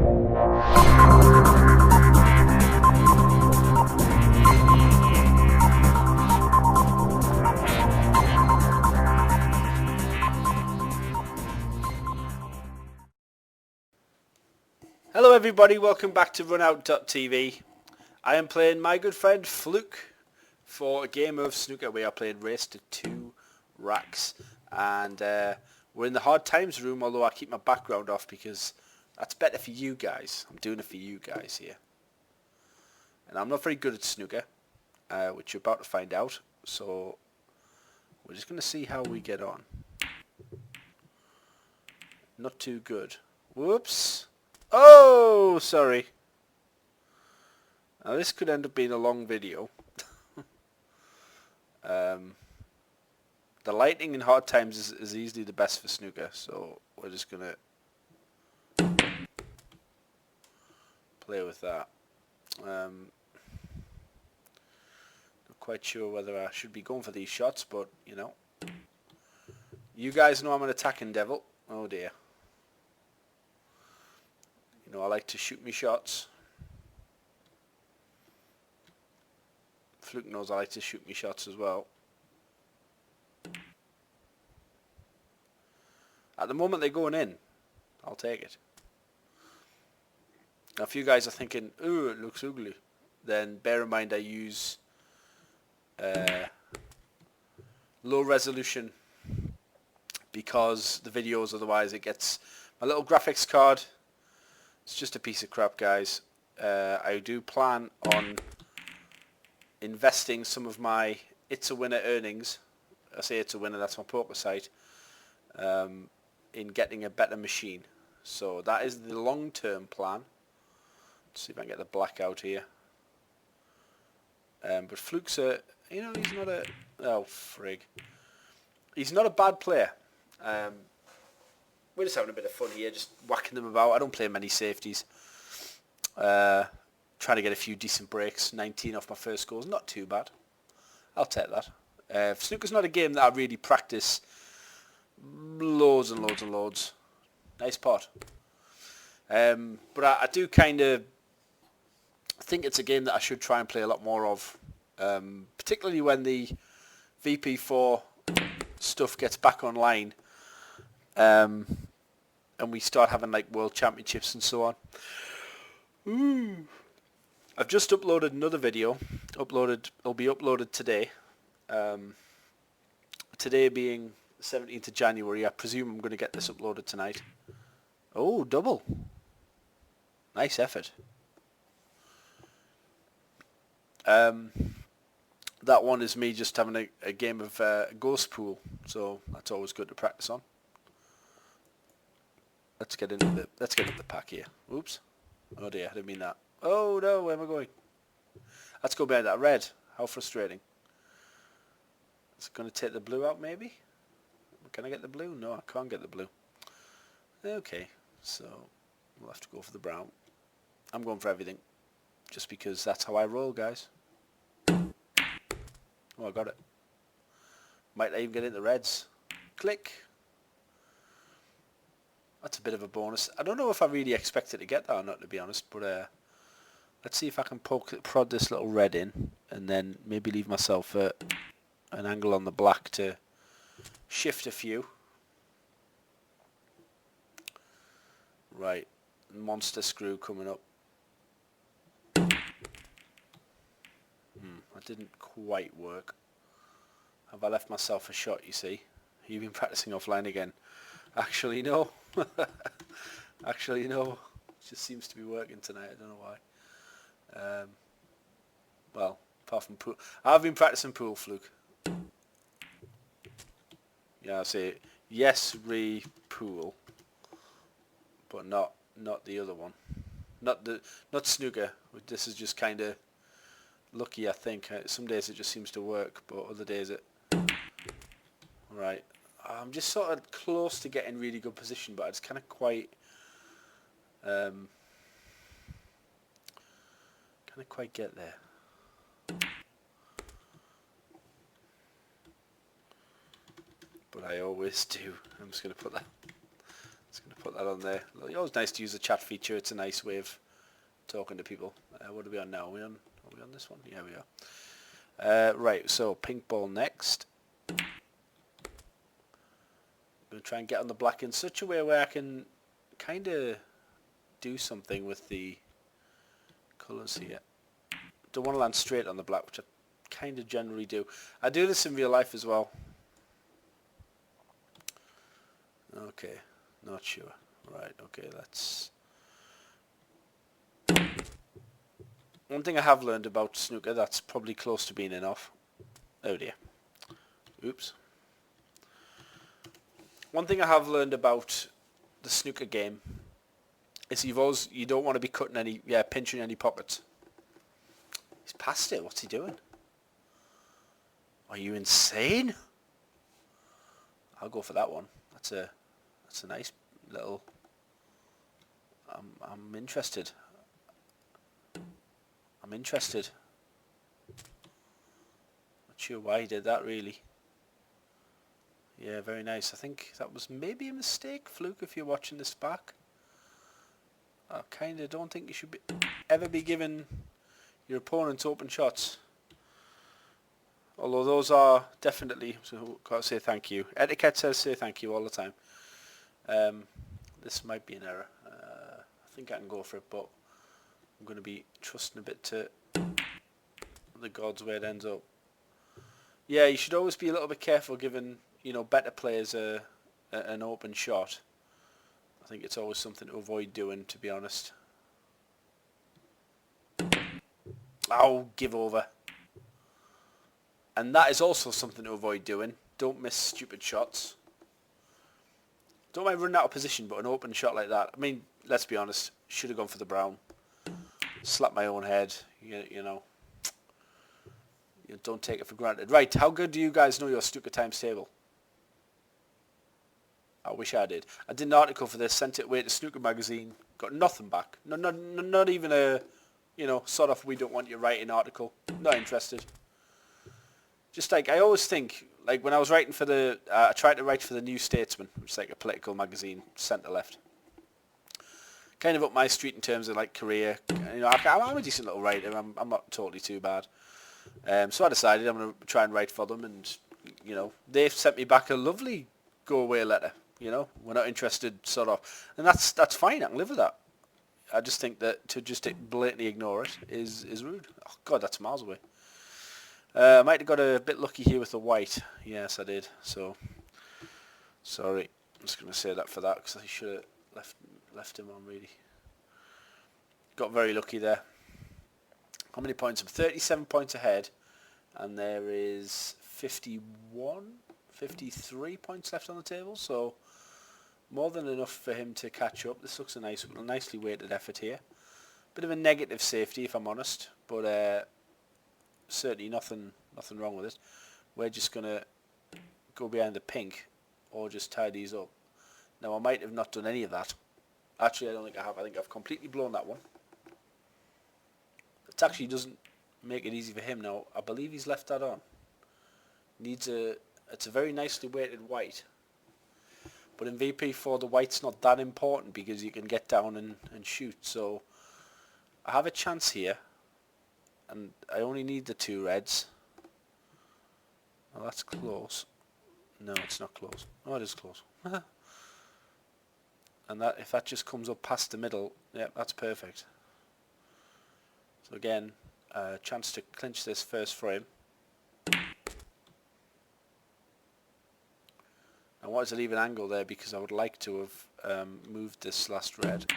Hello everybody, welcome back to runout.tv. I am playing my good friend Fluke for a game of snooker. We are playing race to 2 racks, and we're in the hard times room, although I keep my background off because that's better for you guys. I'm doing it for you guys here. And I'm not very good at snooker, which you're about to find out, so we're just going to see how we get on. Not too good. Whoops. Oh, sorry. Now this could end up being a long video. The lighting in hard times is easily the best for snooker, so we're just gonna play with that. Not quite sure whether I should be going for these shots, but you know, you guys know I'm an attacking devil. Oh dear. You know, I like to shoot me shots. Fluke knows I like to shoot me shots as well. At the moment they're going in. I'll take it. Now if you guys are thinking, ooh, it looks ugly, then bear in mind I use low resolution because the videos, otherwise it gets my little graphics card. It's just a piece of crap, guys. I do plan on investing some of my It's a Winner earnings, I say It's a Winner, that's my poker site, in getting a better machine. So that is the long-term plan. Let's see if I can get the black out here. But Fluke's a, you know, he's not a, oh frig. He's not a bad player. We're just having a bit of fun here, just whacking them about. I don't play many safeties. Trying to get a few decent breaks. 19 off my first scores, not too bad. I'll take that. Snooker's not a game that I really practice loads and loads and loads. Nice pot. But I do kind of think it's a game that I should try and play a lot more of. Particularly when the VP4 stuff gets back online. And we start having like world championships and so on. Ooh. I've just uploaded another video. It'll be uploaded today. Today being the 17th of January. I presume I'm going to get this uploaded tonight. Oh, double. Nice effort. That one is me just having a game of ghost pool, so that's always good to practice on. Let's get into the pack here. Oops. Oh dear, I didn't mean that. Oh no, where am I going? Let's go behind that red. How frustrating. It's going to take the blue out maybe? Can I get the blue? No, I can't get the blue. Okay, so we'll have to go for the brown. I'm going for everything. Just because that's how I roll, guys. Oh, I got it. Might even get into the reds. Click. That's a bit of a bonus. I don't know if I really expected to get that or not, to be honest, but let's see if I can prod this little red in and then maybe leave myself an angle on the black to shift a few. Right, monster screw coming up. That didn't quite work. Have I left myself a shot, you see? You've been practicing offline again. Actually, no. Actually, no. It just seems to be working tonight. I don't know why. Well, apart from pool. I've been practicing pool, Fluke. Yeah, I say yes, pool, but not the other one. Not snooker. This is just kind of lucky, I think. Some days it just seems to work, but other days it. Right. I'm just sort of close to getting really good position, but I just kind of quite get there. But I always do. I'm just going to put Just going to put that on there. It's always nice to use the chat feature. It's a nice way of talking to people. What are we on now? Are we on this one? Yeah, we are. Right, so pink ball next. I'm going to try and get on the black in such a way where I can kind of do something with the colours here. Don't want to land straight on the black, which I kind of generally do. I do this in real life as well. Okay, not sure. Right, okay, let's... One thing I have learned about snooker that's probably close to being enough. Oh dear. Oops. One thing I have learned about the snooker game is you don't want to be cutting pinching any pockets. He's past it. What's he doing? Are you insane? I'll go for that one. That's a nice little... I'm interested. I'm interested. Not sure why he did that really. Yeah, very nice. I think that was maybe a mistake, Fluke, if you're watching this back. I kind of don't think you should ever be giving your opponents open shots. Although those are definitely, so got to say thank you. Etiquette says say thank you all the time. This might be an error. I think I can go for it, but I'm going to be trusting a bit to the gods where it ends up. Yeah, you should always be a little bit careful giving, better players an open shot. I think it's always something to avoid doing, to be honest. Oh, give over. And that is also something to avoid doing. Don't miss stupid shots. Don't mind running out of position, but an open shot like that. I mean, let's be honest. Should have gone for the brown. Slap my own head. You know. You don't take it for granted. Right, how good do you guys know your snooker times table? I wish I did. I did an article for this, sent it away to Snooker magazine, got nothing back. No, not even a, sort of we don't want you writing article. Not interested. Just like, I always think, like when I was writing for I tried to write for the New Statesman, which is like a political magazine, centre-left. Kind of up my street in terms of like career. I'm a decent little writer. I'm not totally too bad. So I decided I'm going to try and write for them, and they've sent me back a lovely go-away letter. We're not interested, sort of, and that's fine. I can live with that. I just think that to just blatantly ignore it is rude. Oh God, that's miles away. I might have got a bit lucky here with the white. Yes, I did. So sorry. I'm just going to say that for that because I should have left him on really. Got very lucky there. How many points? I'm 37 points ahead, and there is 53 points left on the table. So more than enough for him to catch up. This looks a nicely weighted effort here. Bit of a negative safety, if I'm honest, but certainly nothing wrong with it. We're just going to go behind the pink or just tie these up. Now, I might have not done any of that. Actually, I don't think I have. I think I've completely blown that one. It actually doesn't make it easy for him now. I believe he's left that on. It's a very nicely weighted white. But in VP4, the white's not that important because you can get down and shoot. So I have a chance here. And I only need the 2 reds. Well, that's close. No, it's not close. Oh, it is close. And if that just comes up past the middle, yeah, that's perfect. So again, a chance to clinch this first frame. I wanted to leave an angle there because I would like to have moved this last red.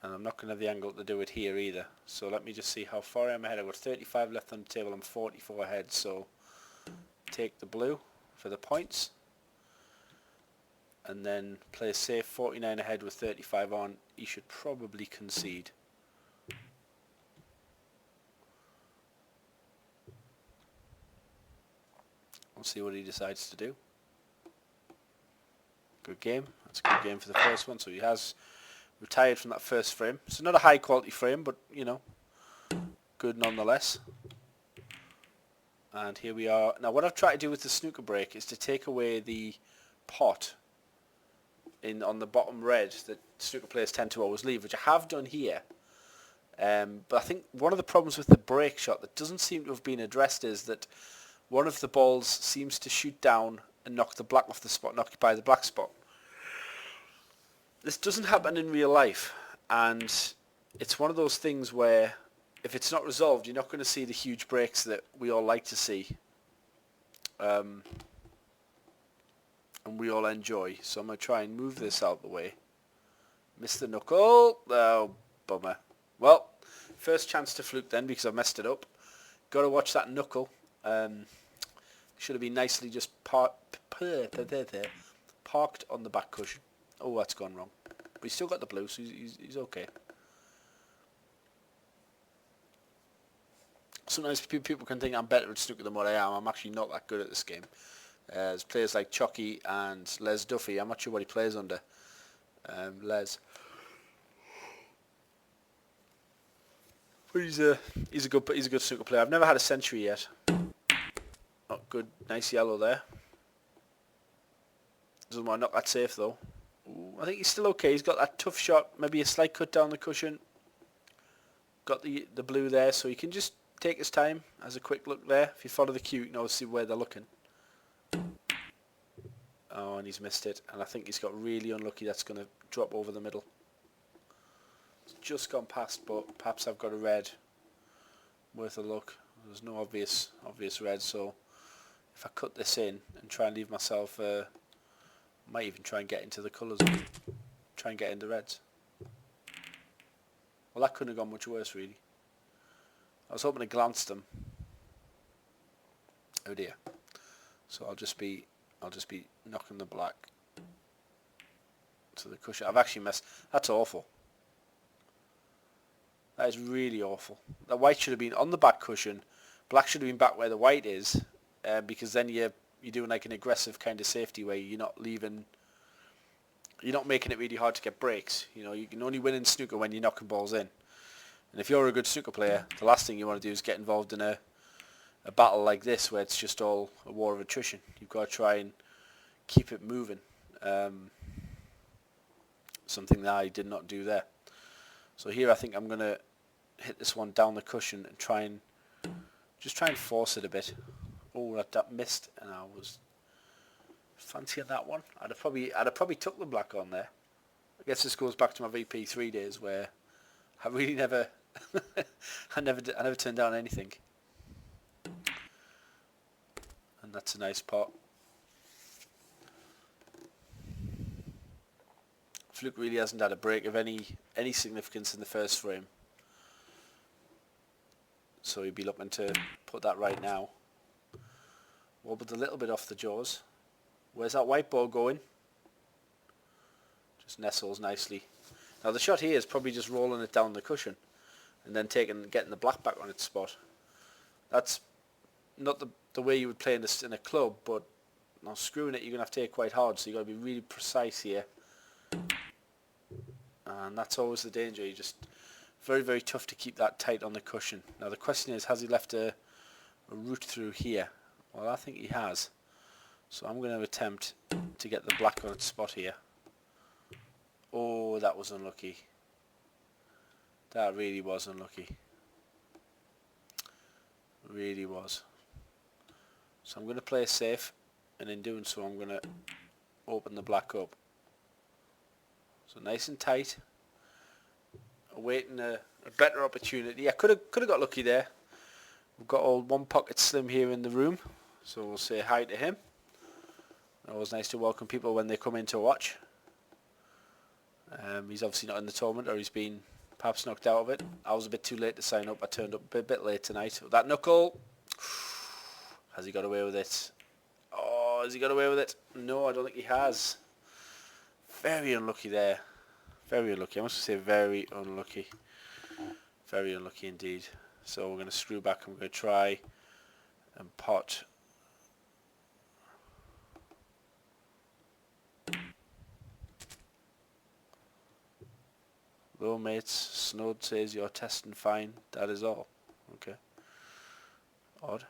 And I'm not going to have the angle to do it here either. So let me just see how far I'm ahead. I've got 35 left on the table. I'm 44 ahead. So take the blue for the points. And then play safe, 49 ahead with 35 on. He should probably concede. We'll see what he decides to do. Good game. That's a good game for the first one. So he has retired from that first frame. It's not a high quality frame, but good nonetheless. And here we are. Now what I've tried to do with the snooker break is to take away the pot on the bottom red that snooker players tend to always leave, which I have done here. But I think one of the problems with the break shot that doesn't seem to have been addressed is that one of the balls seems to shoot down and knock the black off the spot and occupy the black spot. This doesn't happen in real life, and it's one of those things where if it's not resolved, you're not going to see the huge breaks that we all like to see. And we all enjoy. So I'm going to try and move this out of the way. Missed the knuckle. Oh, bummer. Well, first chance to Fluke then because I messed it up. Got to watch that knuckle. Should have been nicely just parked on the back cushion. Oh, that's gone wrong. But he's still got the blue, so he's okay. Sometimes people can think I'm better at snooker than what I am. I'm actually not that good at this game. There's players like Chucky and Les Duffy. I'm not sure what he plays under. Les. But he's a good snooker player. I've never had a century yet. Oh, good, nice yellow there. Doesn't want to knock that safe though. Ooh, I think he's still okay. He's got that tough shot, maybe a slight cut down the cushion. Got the blue there, so he can just take his time. Has a quick look there. If you follow the cue, you can always see where they're looking. Oh, and he's missed it. And I think he's got really unlucky. That's going to drop over the middle. It's just gone past, but perhaps I've got a red. Worth a look. There's no obvious red, so if I cut this in and try and leave myself, might even try and get into the colours. Try and get into reds. Well, that couldn't have gone much worse, really. I was hoping to glance them. Oh dear. So I'll just be knocking the black to the cushion. I've actually messed. That's awful. That is really awful. The white should have been on the back cushion. Black should have been back where the white is, because then you're doing like an aggressive kind of safety where you're not leaving. You're not making it really hard to get breaks. You know, you can only win in snooker when you're knocking balls in. And if you're a good snooker player, the last thing you want to do is get involved in a battle like this where it's just all a war of attrition. You've got to try and keep it moving. Something that I did not do there. So here I think I'm going to hit this one down the cushion and try and force it a bit. Oh, that missed, and I was fancying that one. I'd have probably took the black on there. I guess this goes back to my VP4 days where I really never I never turned down anything. And that's a nice pot. Fluke really hasn't had a break of any significance in the first frame. So he'd be looking to put that right now. Wobbled a little bit off the jaws. Where's that white ball going? Just nestles nicely. Now the shot here is probably just rolling it down the cushion and then getting the black back on its spot. That's not the way you would play in a club, but now screwing it you're going to have to take quite hard, so you've got to be really precise here. And that's always the danger. You just very, very tough to keep that tight on the cushion. Now the question is, has he left a route through here? Well, I think he has. So I'm going to attempt to get the black on its spot here. Oh, that was unlucky. That really was unlucky. Really was. So I'm going to play safe, and in doing so I'm going to open the black up. So nice and tight. Awaiting a better opportunity. I could have got lucky there. We've got old One Pocket Slim here in the room, so we'll say hi to him. Always nice to welcome people when they come in to watch. He's obviously not in the tournament, or he's been perhaps knocked out of it. I was a bit too late to sign up. I turned up a bit late tonight. That knuckle. Has he got away with it? Oh, has he got away with it? No, I don't think he has. Very unlucky there. Very unlucky. I must say very unlucky. Very unlucky indeed. So we're going to screw back and we're going to try and pot. Hello mates, Snowd says you're testing fine, that is all. Okay. Odd.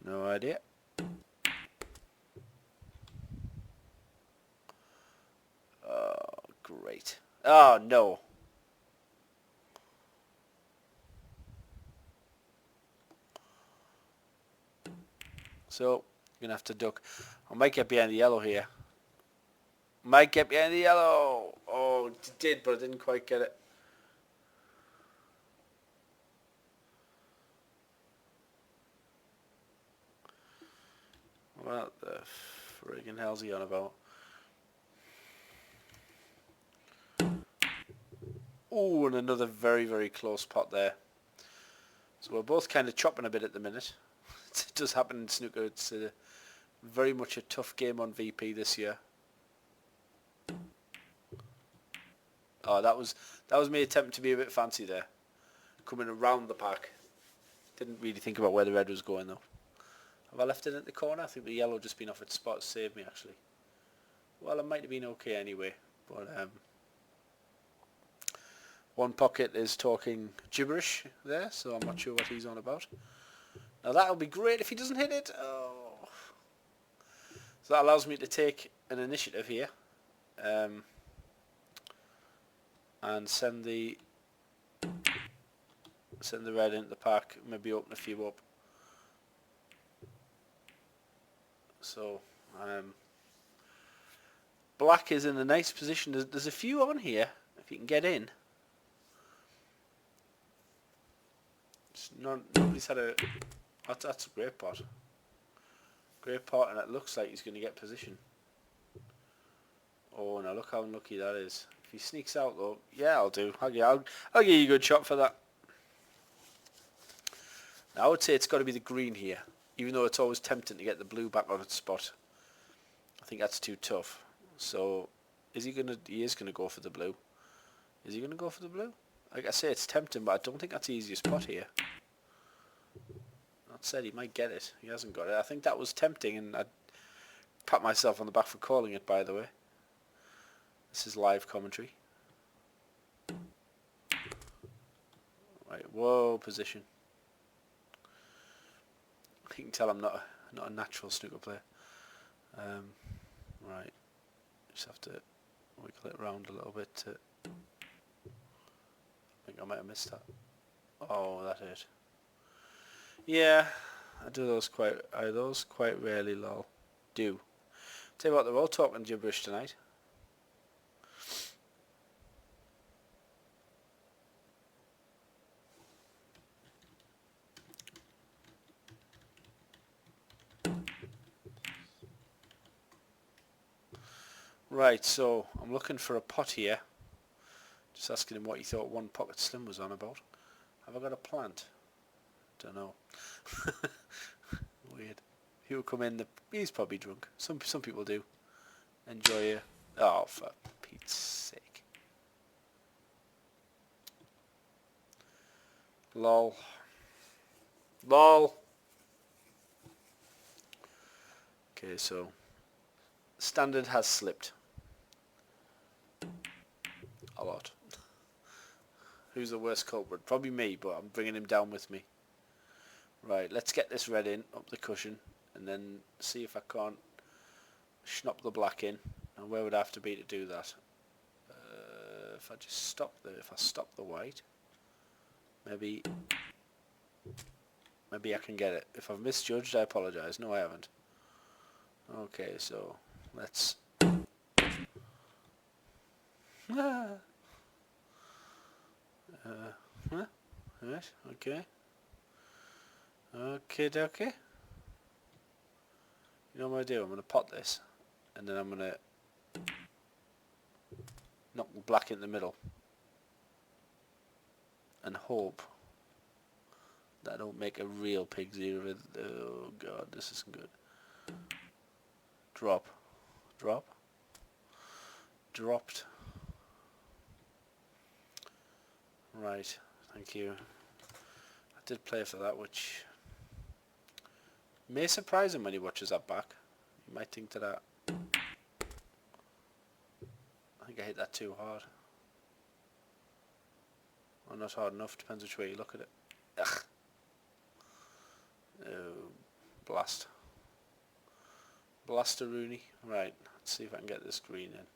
No idea. Right. Oh, no. So, you're going to have to duck. I might get behind the yellow here. Might get behind the yellow. Oh, it did, but I didn't quite get it. What the friggin' hell's he on about? Oh, and another very, very close pot there. So we're both kind of chopping a bit at the minute. It does happen in snooker. It's very much a tough game on VP this year. Oh, that was me attempting to be a bit fancy there. Coming around the pack. Didn't really think about where the red was going though. Have I left it at the corner? I think the yellow just been off its spot to save me actually. Well, it might have been okay anyway. But one pocket is talking gibberish there, so I'm not sure what he's on about. Now that'll be great if he doesn't hit it. Oh. So that allows me to take an initiative here. And send the red into the pack, maybe open a few up. So black is in a nice position. There's a few on here if you can get in. Nobody's had a. That's a great pot. Great pot, and it looks like he's going to get position. Oh, now look how unlucky that is. If he sneaks out though, yeah, I'll do. I'll give you a good shot for that. Now I would say it's got to be the green here, even though it's always tempting to get the blue back on its spot. I think that's too tough. So, is he gonna? He is gonna go for the blue. Is he gonna go for the blue? Like I say, it's tempting, but I don't think that's the easiest spot here. That said, he might get it. He hasn't got it. I think that was tempting, and I pat myself on the back for calling it. By the way. This is live commentary. Right, whoa, position. You can tell I'm not a natural snooker player. Right, just have to wiggle it around a little bit. I think I might have missed that. Oh, that hurt. Yeah, I do those quite. Quite rarely, lol. Do. Tell you what, they're all talking gibberish tonight. Right, so I'm looking for a pot here. Just asking him what he thought one pocket slim was on about. Have I got a plant? Don't know. Weird. He will come in. He's probably drunk. Some people do. Enjoy it. Oh, for Pete's sake. Lol. Lol. Okay, so standard has slipped. A lot. Who's the worst culprit? Probably me, but I'm bringing him down with me. Right, let's get this red in, up the cushion, and then see if I can't schnopp the black in. And where would I have to be to do that? If I just stop the white, maybe I can get it. If I've misjudged, I apologise. No, I haven't. Okay, so let's. Right, okay. Okay. You know what I'm going to do? I'm going to pot this, and then I'm going to knock the black in the middle, and hope that I don't make a real pig's ear of it. Oh god, this isn't good. Drop. Dropped. Right, thank you. I did play for that, which may surprise him when he watches that back. He might think that I think I hit that too hard. Or not hard enough, depends which way you look at it. Ugh. Oh, blast. Blaster Rooney. Right, let's see if I can get this green in.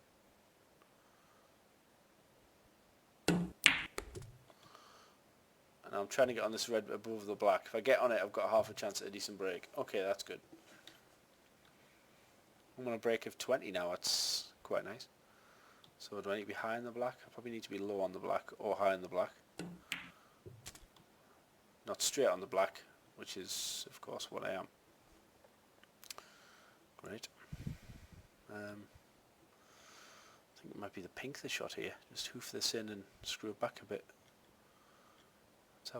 I'm trying to get on this red above the black. If I get on it, I've got half a chance at a decent break. Okay, that's good. I'm on a break of 20 now. That's quite nice. So do I need to be high in the black? I probably need to be low on the black or high in the black. Not straight on the black, which is, of course, what I am. Great. I think it might be the pink the shot here. Just hoof this in and screw it back a bit. Let's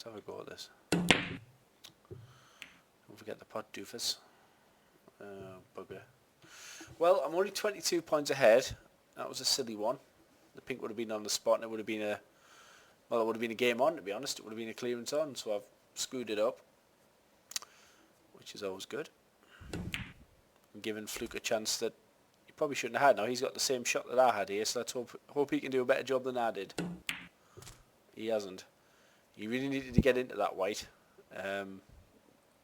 have a go at this. Don't forget the pot doofus. Bugger. Well, I'm only 22 points ahead. That was a silly one. The pink would have been on the spot and it would have been a... Well, it would have been a game on, to be honest. It would have been a clearance on, so I've screwed it up. Which is always good. I'm giving Fluke a chance that he probably shouldn't have had. Now, he's got the same shot that I had here, so let's hope he can do a better job than I did. He hasn't. He really needed to get into that white.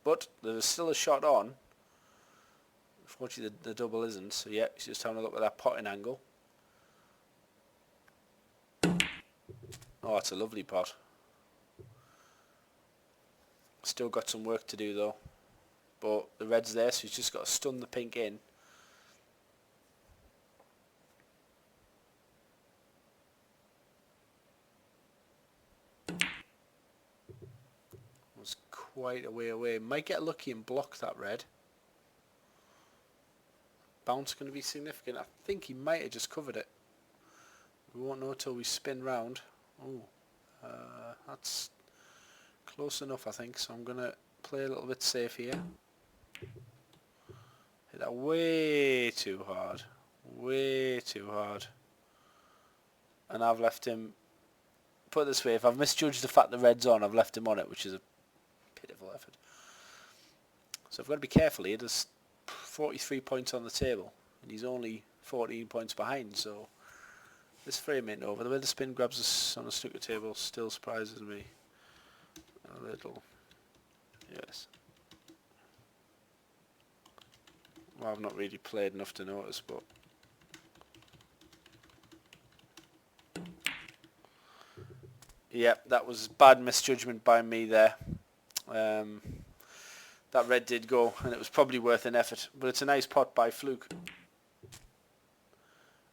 But there's still a shot on. Unfortunately, the double isn't. So, yeah, he's just having a look at that potting angle. Oh, it's a lovely pot. Still got some work to do, though. But the red's there, so he's just got to stun the pink in. Was quite a way away. Might get lucky and block that red. Bounce going to be significant. I think he might have just covered it. We won't know until we spin round. Oh, that's close enough, I think. So I'm going to play a little bit safe here. Hit that way too hard. Way too hard. And I've left him... Put it this way, if I've misjudged the fact the red's on, I've left him on it, which is a pitiful effort. So I've got to be careful here. There's 43 points on the table, and he's only 14 points behind, so this frame ain't over. The way the spin grabs us on the snooker table still surprises me a little. Yes. Well, I've not really played enough to notice, but yeah, that was bad misjudgment by me there. That red did go, and it was probably worth an effort. But it's a nice pot by Fluke.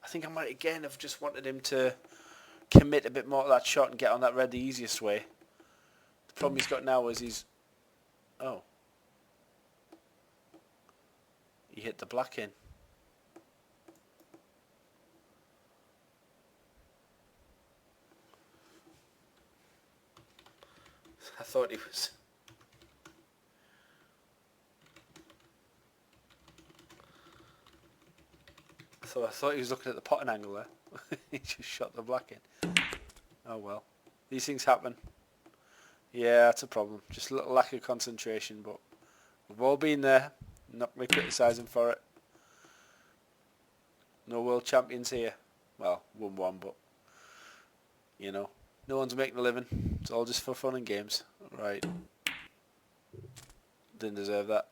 I think I might again have just wanted him to commit a bit more to that shot and get on that red the easiest way. The problem he's got now is he's... Oh. He hit the black in. I thought he was... I thought he was looking at the potting angle there. He just shot the black in. Oh well. These things happen. Yeah, that's a problem. Just a little lack of concentration, but we've all been there. Not going to criticise him for it. No world champions here. Well, won one, but you know, no one's making a living. It's all just for fun and games. Right. Didn't deserve that.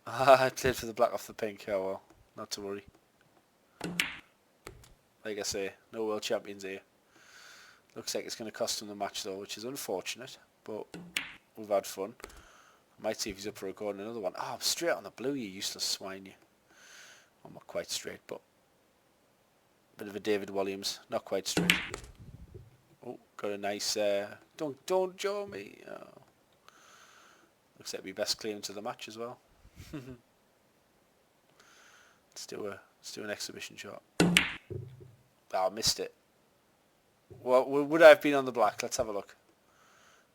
I played for the black off the pink. Oh well. Not to worry. Like I say, no world champions here. Looks like it's going to cost him the match though, which is unfortunate, but we've had fun. I might see if he's up for recording another one. Oh, I'm straight on the blue, you useless swine, you. I'm not quite straight, but bit of a David Williams, not quite straight. Oh, got a nice, don't jaw me. Oh. Looks like it'll be best clearance of the match as well. Let's do an exhibition shot. Oh, I missed it. Well, would I have been on the black? Let's have a look.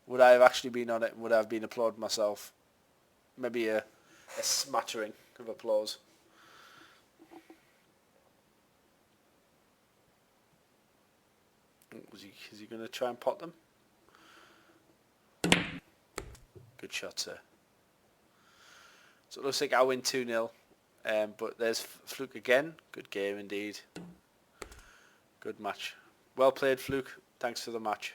Would I have actually been on it? Would I have been applauded myself? Maybe a smattering of applause. Is he going to try and pot them? Good shot, sir. So it looks like I win 2-0. But there's Fluke again. Good game indeed. Good match. Well played, Fluke. Thanks for the match.